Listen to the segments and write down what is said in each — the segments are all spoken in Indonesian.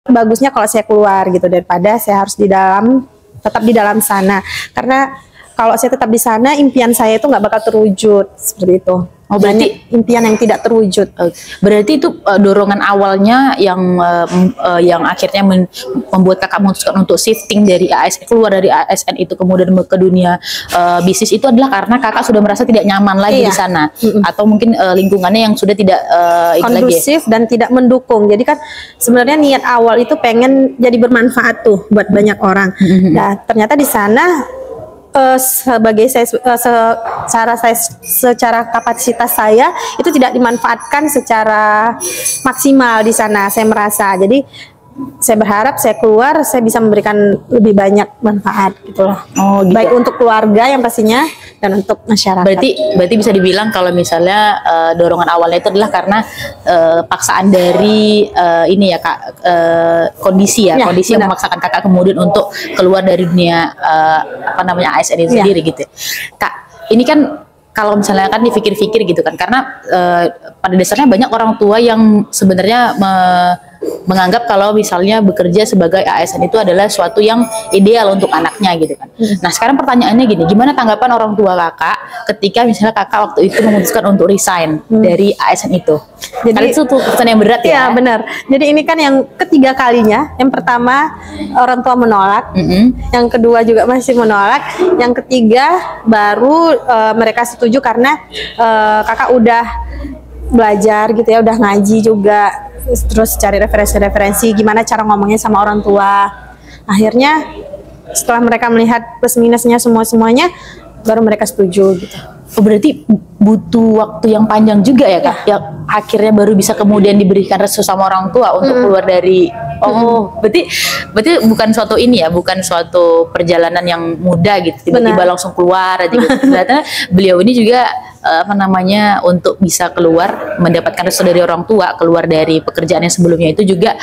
bagusnya kalau saya keluar gitu daripada saya harus tetap di dalam sana, karena kalau saya tetap di sana impian saya itu nggak bakal terwujud seperti itu. Oh, berarti banyak impian yang tidak terwujud. Berarti itu dorongan awalnya yang akhirnya membuat kakak memutuskan untuk shifting dari ASN, keluar dari ASN itu kemudian ke dunia bisnis itu adalah karena kakak sudah merasa tidak nyaman lagi di sana, atau mungkin lingkungannya yang sudah tidak kondusif dan tidak mendukung. Jadi kan sebenarnya niat awal itu pengen jadi bermanfaat tuh buat banyak orang. Nah ternyata di sana sebagai saya secara kapasitas saya itu tidak dimanfaatkan secara maksimal di sana, saya merasa. Jadi saya berharap saya keluar saya bisa memberikan lebih banyak manfaat gitulah. Oh, gitu. Baik untuk keluarga yang pastinya dan untuk masyarakat. Berarti bisa dibilang kalau misalnya dorongan awalnya itu adalah karena paksaan dari ini ya kak, kondisi kondisi yang memaksakan kakak kemudian untuk keluar dari dunia ASN itu sendiri gitu. Kak, ini kan kalau misalnya kan dipikir-pikir gitu kan, karena pada dasarnya banyak orang tua yang sebenarnya menganggap kalau misalnya bekerja sebagai ASN itu adalah suatu yang ideal untuk anaknya gitu kan. Nah sekarang pertanyaannya gini, gimana tanggapan orang tua kakak ketika misalnya kakak waktu itu memutuskan untuk resign dari ASN itu? Jadi karena itu tuh keputusan yang berat ya. Iya benar. Jadi ini kan yang ketiga kalinya. Yang pertama orang tua menolak, yang kedua juga masih menolak, yang ketiga baru mereka setuju karena kakak udah belajar gitu ya, udah ngaji juga, terus cari referensi-referensi gimana cara ngomongnya sama orang tua. Akhirnya setelah mereka melihat plus minusnya semuanya baru mereka setuju gitu. Oh, berarti butuh waktu yang panjang juga ya kak, yang akhirnya baru bisa kemudian diberikan restu sama orang tua untuk keluar dari. Berarti bukan suatu ini ya, bukan suatu perjalanan yang mudah gitu, tiba-tiba langsung keluar aja gitu. Ternyata beliau ini juga untuk bisa keluar mendapatkan restu dari orang tua, keluar dari pekerjaan yang sebelumnya itu juga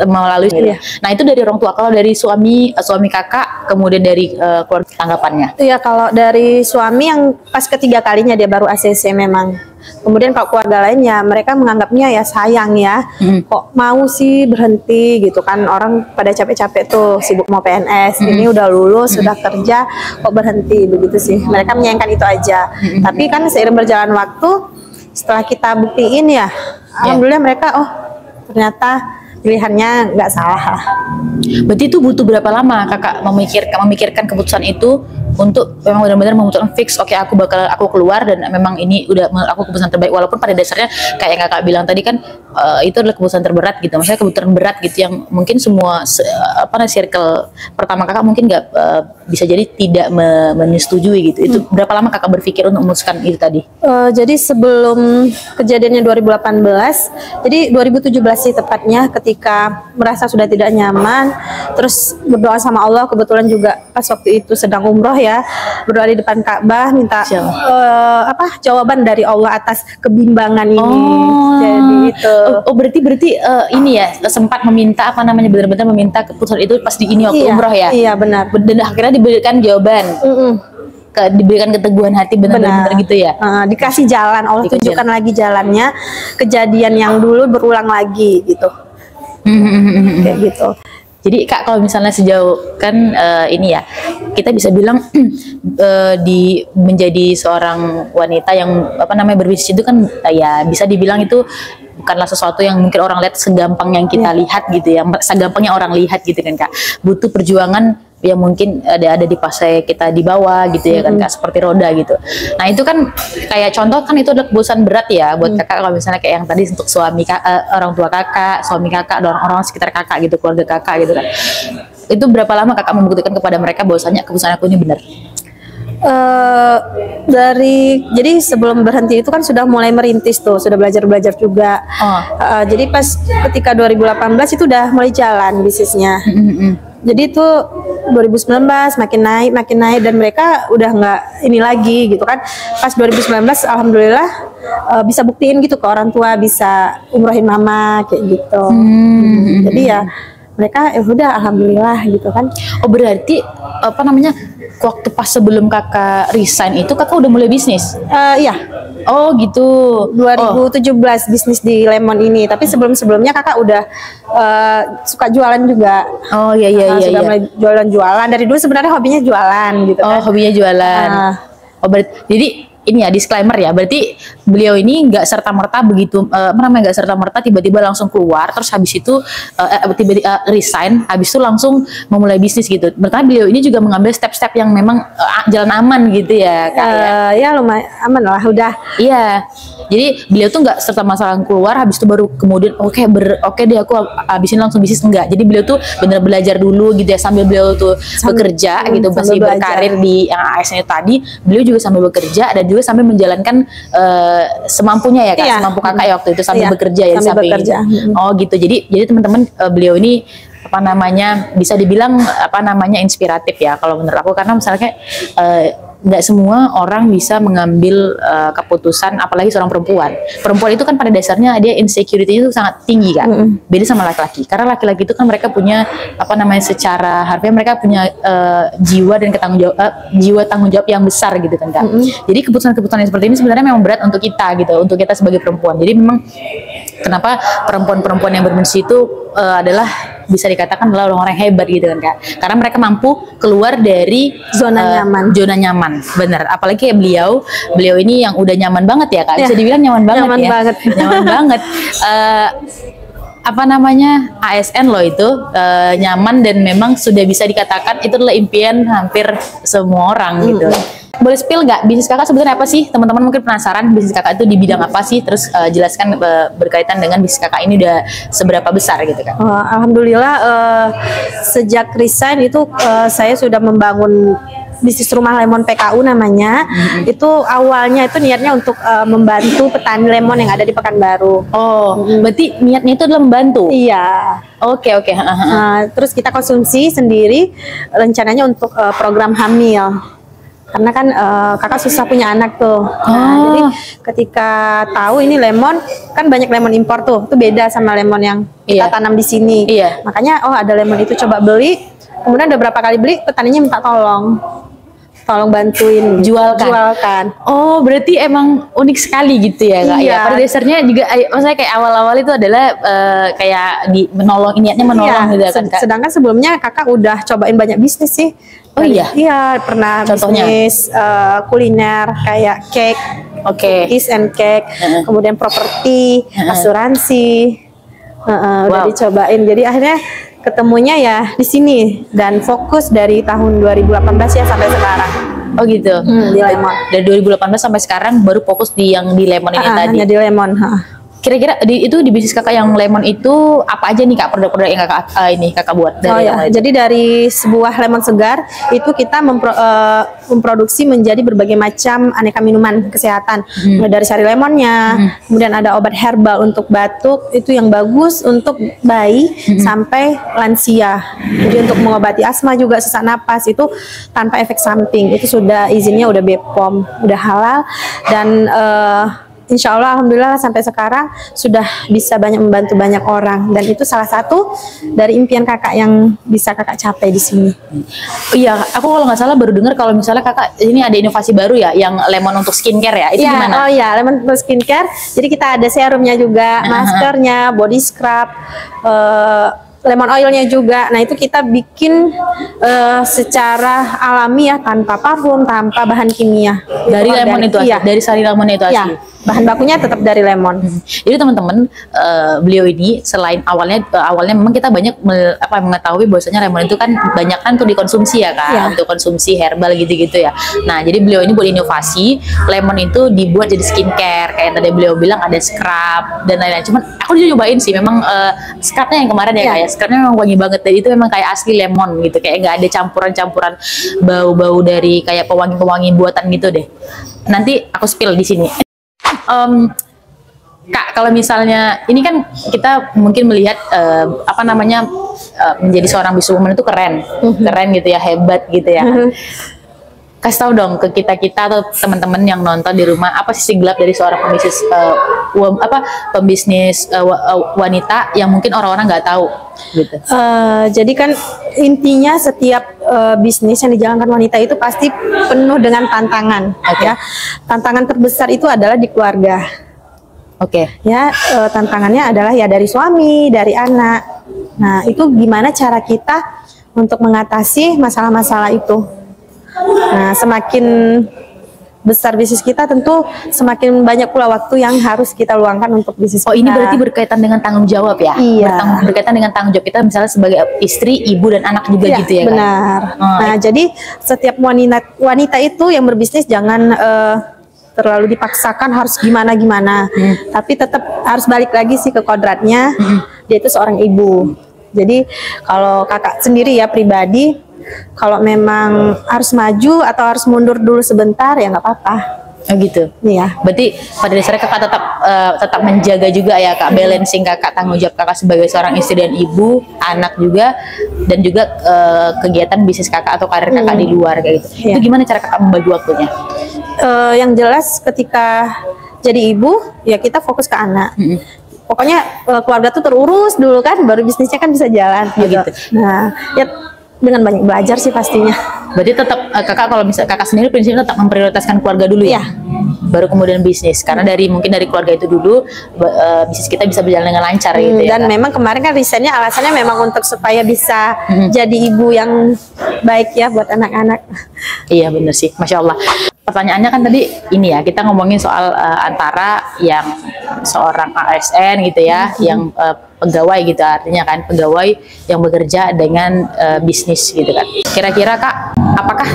melalui. Nah itu dari orang tua. Kalau dari suami kakak kemudian dari keluarga, tanggapannya? Iya, kalau dari suami yang pas ketiga kalinya dia baru ACC memang. Kemudian kalau keluarga lainnya mereka menganggapnya ya sayang ya, kok mau sih berhenti gitu kan, orang pada capek-capek tuh sibuk mau PNS, ini udah lulus, sudah kerja, kok berhenti, begitu sih. Mereka menyayangkan itu aja. Tapi kan seiring berjalan waktu, setelah kita buktiin ya, alhamdulillah mereka ternyata pilihannya nggak salah. Berarti itu butuh berapa lama kakak memikirkan keputusan itu untuk memang benar-benar memutuskan fix, oke aku keluar dan memang ini udah aku keputusan terbaik, walaupun pada dasarnya kayak yang kakak bilang tadi kan itu adalah keputusan terberat gitu, maksudnya keputusan berat gitu yang mungkin semua circle pertama kakak mungkin nggak bisa jadi tidak menyetujui gitu. Itu berapa lama kakak berpikir untuk memutuskan itu tadi? Jadi sebelum kejadiannya 2018, jadi 2017 sih tepatnya, ketika merasa sudah tidak nyaman, terus berdoa sama Allah, kebetulan juga pas waktu itu sedang umroh ya, berdoa di depan Ka'bah minta jawaban dari Allah atas kebimbangan ini. Jadi itu. Berarti ini ya sempat meminta benar-benar meminta keputusan itu pas di ini waktu umroh ya? Iya benar. Dan akhirnya diberikan jawaban. Diberikan keteguhan hati benar-benar gitu ya. Dikasih jalan, Allah tunjukkan lagi jalannya, kejadian yang dulu berulang lagi gitu. Kayak gitu. Jadi kak, kalau misalnya sejauh kan ini ya, kita bisa bilang menjadi seorang wanita yang berbisnis itu kan ya bisa dibilang itu bukanlah sesuatu yang mungkin orang lihat segampang yang kita lihat gitu ya, segampangnya orang lihat gitu kan kak. Butuh perjuangan yang mungkin ada di fase kita di bawah gitu ya kan kak, seperti roda gitu. Nah itu kan kayak contoh kan itu adalah keputusan berat ya buat kakak, kalau misalnya kayak yang tadi untuk suami orang tua kakak, suami kakak, dan orang-orang sekitar kakak gitu, keluarga kakak gitu kan. Itu berapa lama kakak membuktikan kepada mereka bahwasanya keputusan aku ini benar? Jadi sebelum berhenti itu kan sudah mulai merintis tuh, sudah belajar juga. Jadi pas ketika 2018 itu udah mulai jalan bisnisnya. Jadi itu 2019 makin naik dan mereka udah nggak ini lagi gitu kan. Pas 2019 alhamdulillah bisa buktiin gitu ke orang tua, bisa umrohin mama kayak gitu. Jadi ya mereka udah alhamdulillah gitu kan. Oh berarti apa namanya, waktu pas sebelum kakak resign itu kakak udah mulai bisnis? Iya. Oh gitu. 2017 bisnis di Lemon ini. Tapi sebelumnya kakak udah suka jualan juga. Oh iya iya iya. Sudah mulai jualan-jualan. Dari dulu sebenarnya hobinya jualan gitu kan. Oh hobinya jualan. Oh berarti jadi ini ya disclaimer ya, berarti beliau ini nggak serta merta begitu nggak serta merta tiba-tiba langsung keluar terus habis itu tiba-tiba resign habis itu langsung memulai bisnis gitu. Berarti beliau ini juga mengambil step-step yang memang jalan aman gitu ya Kak ya. Ya lumayan aman lah udah. Iya. Jadi beliau tuh nggak serta masalah keluar habis itu baru kemudian oke deh aku habisin langsung bisnis, enggak. Jadi beliau tuh bener belajar dulu gitu ya sambil beliau tuh bekerja gitu, masih berkarir di yang ASN tadi, beliau juga sambil bekerja dan juga sambil menjalankan semampunya ya Kak, semampu kakak ya waktu itu sambil bekerja ya sambil bekerja. Oh gitu. Jadi teman-teman beliau ini apa namanya bisa dibilang apa namanya inspiratif ya kalau menurut aku, karena misalnya nggak semua orang bisa mengambil keputusan, apalagi seorang perempuan. Perempuan itu kan pada dasarnya dia insecurity itu sangat tinggi kan, beda sama laki-laki. Karena laki-laki itu kan mereka punya apa namanya secara harfiah mereka punya jiwa dan jiwa tanggung jawab yang besar gitu kan Kak. Jadi keputusan-keputusan seperti ini sebenarnya memang berat untuk kita gitu, untuk kita sebagai perempuan. Jadi memang kenapa perempuan-perempuan yang bermensi itu adalah bisa dikatakan adalah orang-orang hebat gitu kan Kak, karena mereka mampu keluar dari zona nyaman, bener. Apalagi kayak beliau ini yang udah nyaman banget ya Kak, bisa dibilang nyaman banget nyaman banget apa namanya ASN loh itu nyaman, dan memang sudah bisa dikatakan itu adalah impian hampir semua orang gitu. Boleh spill nggak bisnis kakak sebenarnya apa sih? Teman-teman mungkin penasaran bisnis kakak itu di bidang apa sih? Terus jelaskan berkaitan dengan bisnis kakak ini udah seberapa besar gitu kan? Alhamdulillah sejak resign itu saya sudah membangun bisnis rumah lemon PKU namanya. Itu awalnya itu niatnya untuk membantu petani lemon yang ada di Pekanbaru. Oh, berarti niatnya itu adalah membantu? Iya. Oke. Terus kita konsumsi sendiri, rencananya untuk program hamil. Karena kan kakak susah punya anak tuh. Nah, jadi ketika tahu ini lemon, kan banyak lemon impor tuh. Itu beda sama lemon yang kita tanam di sini. Makanya ada lemon itu coba beli. Kemudian udah berapa kali beli, petaninya minta tolong bantuin jualkan. Oh, berarti emang unik sekali gitu ya Kak. Ya, pada dasarnya juga maksudnya kayak awal-awal itu adalah kayak niatnya menolong gitu kan Kak. Sedangkan sebelumnya kakak udah cobain banyak bisnis sih. Oh iya? Iya, pernah. Contohnya? Bisnis kuliner kayak cake, cookies and cake, kemudian properti, asuransi, udah dicobain. Jadi akhirnya ketemunya ya di sini dan fokus dari tahun 2018 ya sampai sekarang. Oh gitu. Di lemon. Dari 2018 sampai sekarang baru fokus di yang di lemon ini tadi. Hanya di lemon. Kira-kira itu di bisnis kakak yang lemon itu apa aja nih Kak produk-produk yang kakak buat dari Jadi dari sebuah lemon segar itu kita memproduksi menjadi berbagai macam aneka minuman kesehatan. Mulai dari sari lemonnya, kemudian ada obat herbal untuk batuk itu yang bagus untuk bayi sampai lansia. Jadi untuk mengobati asma juga, sesak napas itu tanpa efek samping. Itu sudah izinnya udah BPOM, udah halal, dan insya Allah alhamdulillah sampai sekarang sudah bisa membantu banyak orang, dan itu salah satu dari impian kakak yang bisa kakak capai di sini. Iya, aku kalau nggak salah baru dengar kalau misalnya kakak ini ada inovasi baru ya, yang lemon untuk skincare ya, itu gimana? Oh iya, lemon untuk skincare. Jadi kita ada serumnya juga, maskernya, body scrub, lemon oilnya juga. Nah itu kita bikin secara alami ya, tanpa parfum, tanpa bahan kimia. Dari lemon itu asli? Dari sari lemon itu asli? Bahan bakunya tetap dari lemon. Jadi teman-teman, beliau ini selain awalnya memang kita banyak mengetahui bahwasanya lemon itu kan banyak kan tuh dikonsumsi ya Kak, untuk konsumsi herbal gitu-gitu ya. Nah jadi beliau ini buat inovasi, lemon itu dibuat jadi skincare, kayak tadi beliau bilang ada scrub dan lain-lain. Cuman aku juga nyobain sih, memang scrubnya yang kemarin ya Kak ya, scrubnya memang wangi banget, dan itu memang kayak asli lemon gitu, kayak nggak ada campuran-campuran bau-bau dari kayak pewangi-pewangi buatan gitu deh. Nanti aku spill di sini. Kak, kalau misalnya ini kan kita mungkin melihat menjadi seorang businesswoman itu keren gitu ya, hebat gitu ya. kasih tahu dong ke kita atau teman-teman yang nonton di rumah, apa sisi gelap dari seorang pembisnis wanita yang mungkin orang-orang nggak tahu gitu. Jadi kan intinya setiap bisnis yang dijalankan wanita itu pasti penuh dengan tantangan. Ya, tantangan terbesar itu adalah di keluarga. Ya, tantangannya adalah ya dari suami, dari anak. Nah, itu gimana cara kita untuk mengatasi masalah-masalah itu. Nah, semakin besar bisnis kita, tentu semakin banyak pula waktu yang harus kita luangkan untuk bisnis kita. Ini berarti berkaitan dengan tanggung jawab ya? Iya. Berkaitan dengan tanggung jawab kita misalnya sebagai istri, ibu, dan anak juga gitu ya? Benar. Kan? Nah, jadi setiap wanita itu yang berbisnis jangan terlalu dipaksakan harus gimana-gimana. Tapi tetap harus balik lagi sih ke kodratnya. Dia itu seorang ibu. Jadi kalau kakak sendiri ya pribadi, kalau memang harus maju atau harus mundur dulu sebentar ya nggak apa-apa. Oh gitu. Iya. Berarti pada dasarnya kakak tetap menjaga juga ya kak, balancing kakak, tanggung jawab kakak sebagai seorang istri dan ibu, anak juga, dan juga kegiatan bisnis kakak atau karir kakak di luar kayak gitu. Iya. Itu gimana cara kakak membagi waktunya? Yang jelas ketika jadi ibu ya kita fokus ke anak. Pokoknya keluarga tuh terurus dulu kan, baru bisnisnya kan bisa jalan. Gitu. Nah, ya dengan banyak belajar sih pastinya. Berarti tetap kakak, kalau misalnya kakak sendiri prinsipnya tetap memprioritaskan keluarga dulu ya? Baru kemudian bisnis, karena mungkin dari keluarga itu dulu bisnis kita bisa berjalan dengan lancar gitu ya. Dan memang kemarin kan risetnya alasannya memang untuk supaya bisa jadi ibu yang baik ya buat anak-anak. Iya bener sih, Masya Allah. Pertanyaannya kan tadi ini ya, kita ngomongin soal antara yang seorang ASN gitu ya, yang pegawai gitu, artinya kan pegawai yang bekerja dengan bisnis gitu kan. Kira-kira kak, apakah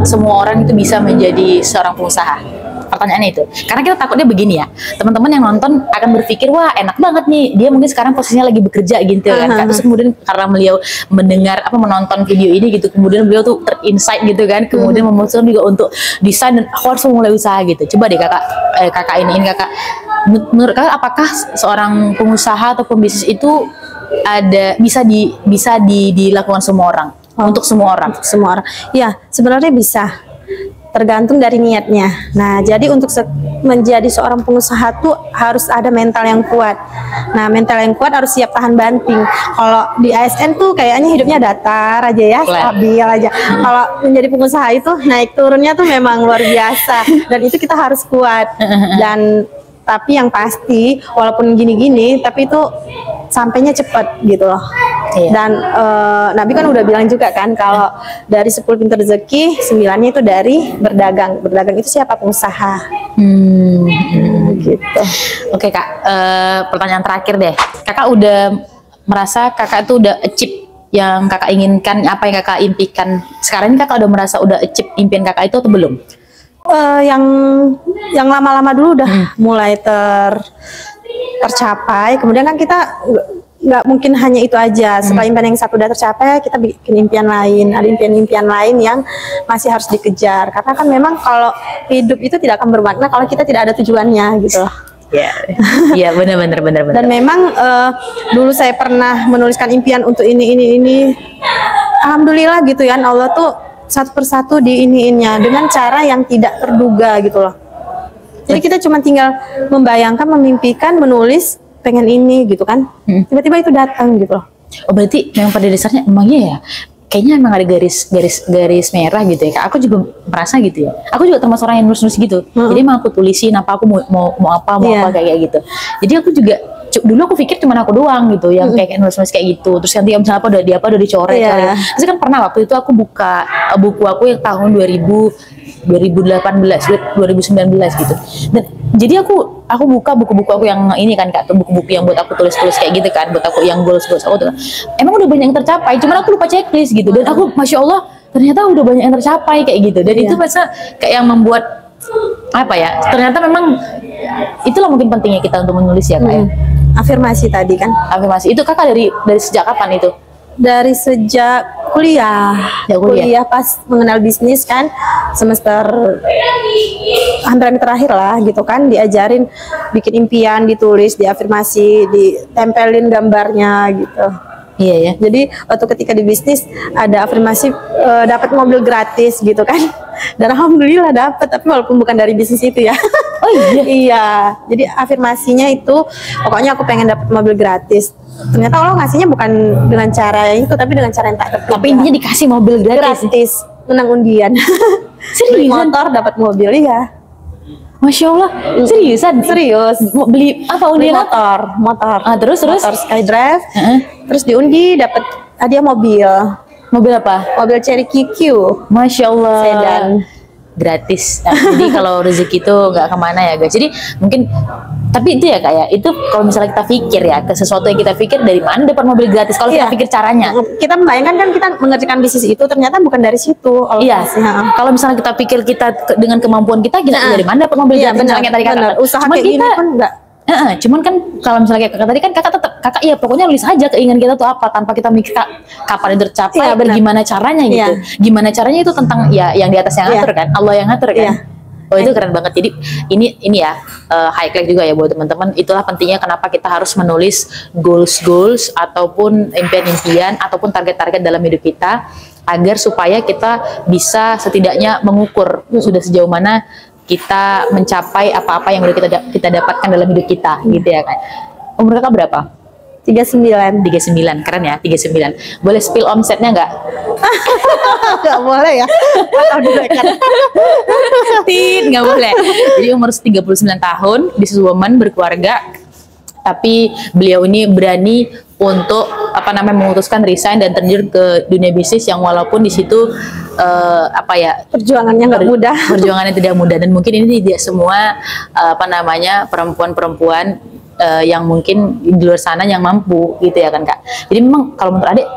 semua orang itu bisa menjadi seorang pengusaha? Pertanyaannya itu, karena kita takutnya begini ya, teman-teman yang nonton akan berpikir wah enak banget nih, dia mungkin sekarang posisinya lagi bekerja gitu kan, terus kemudian karena beliau menonton video ini gitu, kemudian beliau tuh terinsight gitu kan, kemudian memutuskan juga untuk desain dan aku harus memulai usaha gitu. Coba deh kakak ini kakak, menurut kakak apakah seorang pengusaha atau pembisnis itu bisa dilakukan semua orang? Untuk semua orang? Semua orang, ya sebenarnya bisa. Tergantung dari niatnya. Nah, jadi untuk menjadi seorang pengusaha tuh harus ada mental yang kuat. Nah, mental yang kuat harus siap tahan banting. Kalau di ASN tuh kayaknya hidupnya datar aja ya, stabil aja. Kalau menjadi pengusaha itu naik turunnya tuh memang luar biasa. Dan itu kita harus kuat. Dan tapi yang pasti walaupun gini-gini, tapi itu sampainya cepat gitu loh. Dan Nabi kan udah bilang juga kan, kalau dari 10 pintu rezeki 9-nya itu dari berdagang. Berdagang itu siapa? Pengusaha. Gitu. Oke kak, pertanyaan terakhir deh. Kakak udah merasa kakak itu udah achieve yang kakak inginkan, apa yang kakak impikan sekarang ini? Kakak udah merasa udah achieve impian kakak itu atau belum? Yang lama-lama dulu udah mulai tercapai. Kemudian kan kita nggak mungkin hanya itu aja. Setelah impian yang satu udah tercapai, kita bikin impian lain. Ada impian-impian lain yang masih harus dikejar. Karena kan memang kalau hidup itu tidak akan bermakna kalau kita tidak ada tujuannya gitu. Iya, benar. Dan memang dulu saya pernah menuliskan impian untuk ini. Alhamdulillah gitu ya, Allah tuh satu persatu diiniinnya dengan cara yang tidak terduga gitu loh. Jadi kita cuma tinggal membayangkan, memimpikan, menulis pengen ini gitu kan, tiba-tiba itu datang gitu loh. Oh berarti memang pada dasarnya emangnya ya, kayaknya emang ada garis merah gitu ya. Aku juga merasa gitu ya. Aku juga termasuk orang yang nulis gitu. Jadi emang aku tulisin apa aku mau apa kayak gitu. Jadi aku juga dulu aku pikir cuma aku doang gitu yang kayak nulis kayak gitu. Terus nanti misalnya apa udah dicoret. Terus kan pernah waktu itu aku buka buku aku yang tahun 2018 2019 gitu. Dan jadi aku buka buku-buku aku yang ini kan kak, buku-buku yang buat aku tulis kayak gitu kan, buat aku yang goals aku tuh. Emang udah banyak yang tercapai, cuman aku lupa checklist gitu. Dan aku Masya Allah ternyata udah banyak yang tercapai kayak gitu. Dan itu masa kayak yang membuat apa ya, ternyata memang itulah mungkin pentingnya kita untuk menulis ya kak ya. Afirmasi tadi kan. Afirmasi itu kakak dari sejak kapan itu? Dari sejak kuliah pas mengenal bisnis kan, semester hampir terakhir lah gitu kan, diajarin bikin impian, ditulis, diafirmasi, ditempelin gambarnya gitu. Iya ya. Jadi waktu ketika di bisnis ada afirmasi dapat mobil gratis gitu kan. Dan alhamdulillah dapat, tapi walaupun bukan dari bisnis itu ya. Oh iya. Iya. Jadi afirmasinya itu pokoknya aku pengen dapat mobil gratis. Ternyata Allah ngasihnya bukan dengan cara yang itu, tapi dengan cara yang tak terduga. Tapi intinya dikasih mobil gratis. Gratis, menang undian. Beli Seriusan? motor dapat mobil ya. Masya Allah. Seriusan? Serius. Mau beli apa Beli undian? motor. Ah, terus? Motor SkyDrive. Heeh. Terus diundi dapat hadiah mobil. Mobil apa? Mobil Cherokee Q. Masya Allah. Sedan. Gratis. Nah, jadi kalau rezeki itu nggak kemana ya guys. Jadi mungkin, tapi itu ya kayak itu kalau misalnya kita pikir ya ke sesuatu yang kita pikir, dari mana dapat mobil gratis kalau Iya. kita pikir caranya. Kita membayangkan kan kita mengerjakan bisnis itu, ternyata bukan dari situ. Iya. Alokasinya. Kalau misalnya kita pikir dengan kemampuan kita dari mana dapat mobil Iya, gratis? benar, Misalnya kayak tadi kakak. benar. Usaha Cuman kayak gini kita, pun enggak. cuman kan kalau misalnya kayak kakak tadi kan kakak iya pokoknya nulis aja keinginan kita tuh apa, tanpa kita mikir kapan itu tercapai, Iya, benar. gimana caranya gitu. Iya. Gimana caranya itu tentang ya yang di atas yang Iya. ngatur kan, Allah yang ngatur kan. Iya. Oh itu keren banget. Jadi ini ya highlight juga ya buat teman-teman. Itulah pentingnya kenapa kita harus menulis goals ataupun impian-impian ataupun target-target dalam hidup kita, agar supaya kita bisa setidaknya mengukur sudah sejauh mana kita mencapai apa-apa yang udah kita dapatkan dalam hidup kita, gitu ya kan. Umur kakak berapa? 39. 39, keren ya, 39. Boleh spill omsetnya nggak? Enggak boleh ya. Atau direkam. Nggak boleh. Jadi umur 39 tahun, businesswoman, berkeluarga, tapi beliau ini berani untuk memutuskan resign dan terjun ke dunia bisnis yang walaupun di situ Perjuangannya nggak mudah. perjuangannya tidak mudah, dan mungkin ini tidak semua perempuan-perempuan yang mungkin di luar sana yang mampu gitu ya kan kak. Jadi memang kalau menurut adik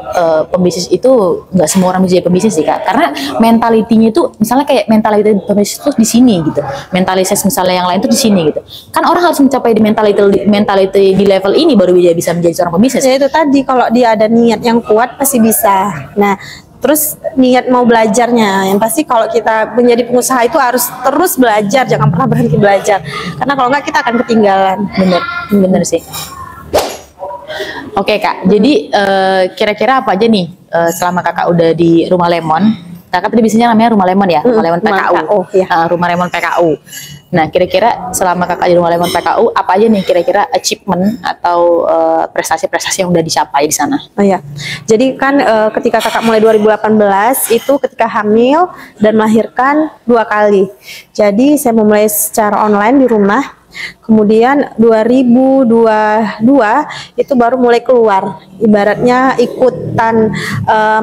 pembisnis itu nggak semua orang bisa jadi pembisnis sih kak, karena mentalitinya itu misalnya kayak mentaliti pembisnis itu di sini gitu, mentalitas misalnya yang lain itu di sini gitu kan. Orang harus mencapai di mentality di level ini baru dia bisa menjadi seorang pembisnis. Ya itu tadi, kalau dia ada niat yang kuat pasti bisa. Nah, terus niat mau belajarnya, yang pasti kalau kita menjadi pengusaha itu harus terus belajar, jangan pernah berhenti belajar, karena kalau enggak kita akan ketinggalan. Bener sih. Oke kak, jadi kira-kira apa aja nih selama kakak udah di Rumah Lemon? Kakak tadi bisnisnya namanya Rumah Lemon ya, Rumah Lemon PKU. Ya. Rumah Lemon PKU. Nah, kira-kira selama kakak di Rumah Lemon PKU, apa aja nih kira-kira achievement atau prestasi-prestasi yang udah dicapai di sana? Oh ya, jadi kan ketika kakak mulai 2018 itu ketika hamil dan melahirkan 2 kali. Jadi saya memulai secara online di rumah. Kemudian 2022 itu baru mulai keluar, ibaratnya ikutan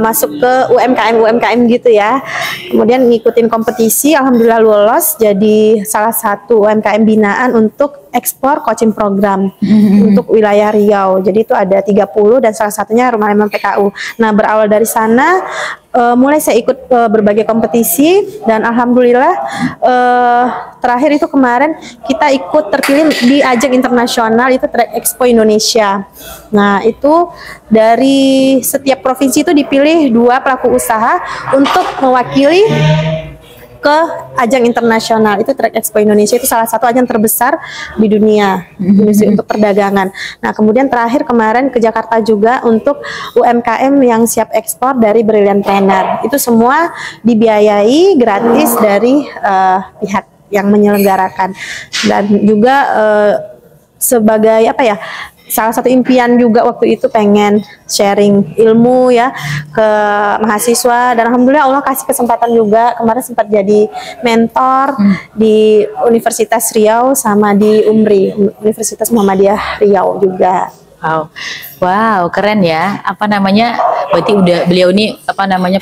masuk ke UMKM gitu ya. Kemudian ngikutin kompetisi, alhamdulillah lolos jadi salah satu UMKM binaan untuk ekspor coaching program untuk wilayah Riau. Jadi itu ada 30 dan salah satunya Rumah Lemon PKU. Nah, berawal dari sana mulai saya ikut berbagai kompetisi, dan alhamdulillah terakhir itu kemarin kita ikut terpilih di ajang internasional, itu Track Expo Indonesia. Nah, itu dari setiap provinsi itu dipilih 2 pelaku usaha untuk mewakili ke ajang internasional, itu Track Expo Indonesia, itu salah satu ajang terbesar di dunia industri untuk perdagangan. Nah, kemudian terakhir kemarin ke Jakarta juga untuk UMKM yang siap ekspor dari Brilliant Planner. Itu semua dibiayai gratis dari pihak yang menyelenggarakan, dan juga sebagai salah satu impian juga waktu itu pengen sharing ilmu ya ke mahasiswa, dan alhamdulillah Allah kasih kesempatan juga. Kemarin sempat jadi mentor di Universitas Riau sama di UMRI, Universitas Muhammadiyah Riau juga. Wow, keren ya. Berarti beliau ini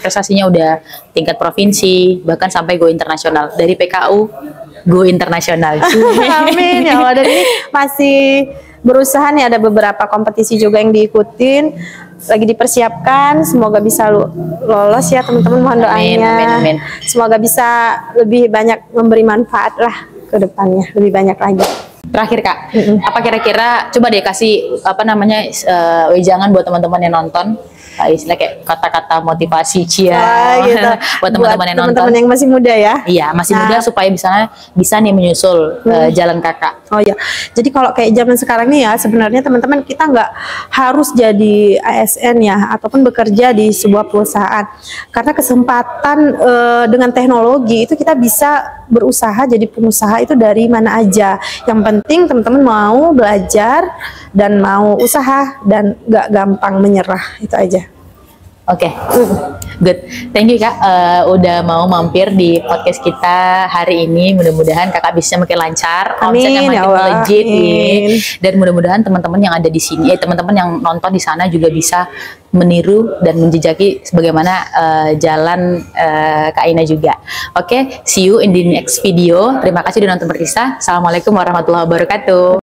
prestasinya udah tingkat provinsi, bahkan sampai go internasional. Dari PKU go internasional. Amin ya Allah. Dan ini masih berusaha nih, ada beberapa kompetisi juga yang diikutin, lagi dipersiapkan. Semoga bisa lolos ya teman-teman, mohon doanya. Amin. Semoga bisa lebih banyak memberi manfaat lah ke depannya, lebih banyak lagi. Terakhir kak, apa kira-kira coba deh kasih wejangan buat teman-teman yang nonton, istilah kayak kata-kata motivasi cia gitu. buat teman-teman yang nonton. Teman-teman yang masih muda ya. Iya, masih muda supaya bisa nih menyusul jalan kakak. Oh ya, jadi kalau kayak zaman sekarang nih ya, sebenarnya teman-teman kita nggak harus jadi ASN ya, ataupun bekerja di sebuah perusahaan. Karena kesempatan dengan teknologi itu kita bisa berusaha jadi pengusaha itu dari mana aja. Yang penting teman-teman mau belajar dan mau usaha dan nggak gampang menyerah, itu aja. Oke, good. Thank you Kak, udah mau mampir di podcast kita hari ini. Mudah-mudahan Kakak bisa makin lancar, omsetnya makin melejit ini. Dan mudah-mudahan teman-teman yang ada di sini, teman-teman yang nonton di sana juga bisa meniru dan menjejaki sebagaimana jalan Kak Aina juga. Oke, see you in the next video. Terima kasih sudah nonton berkisah. Assalamualaikum warahmatullahi wabarakatuh.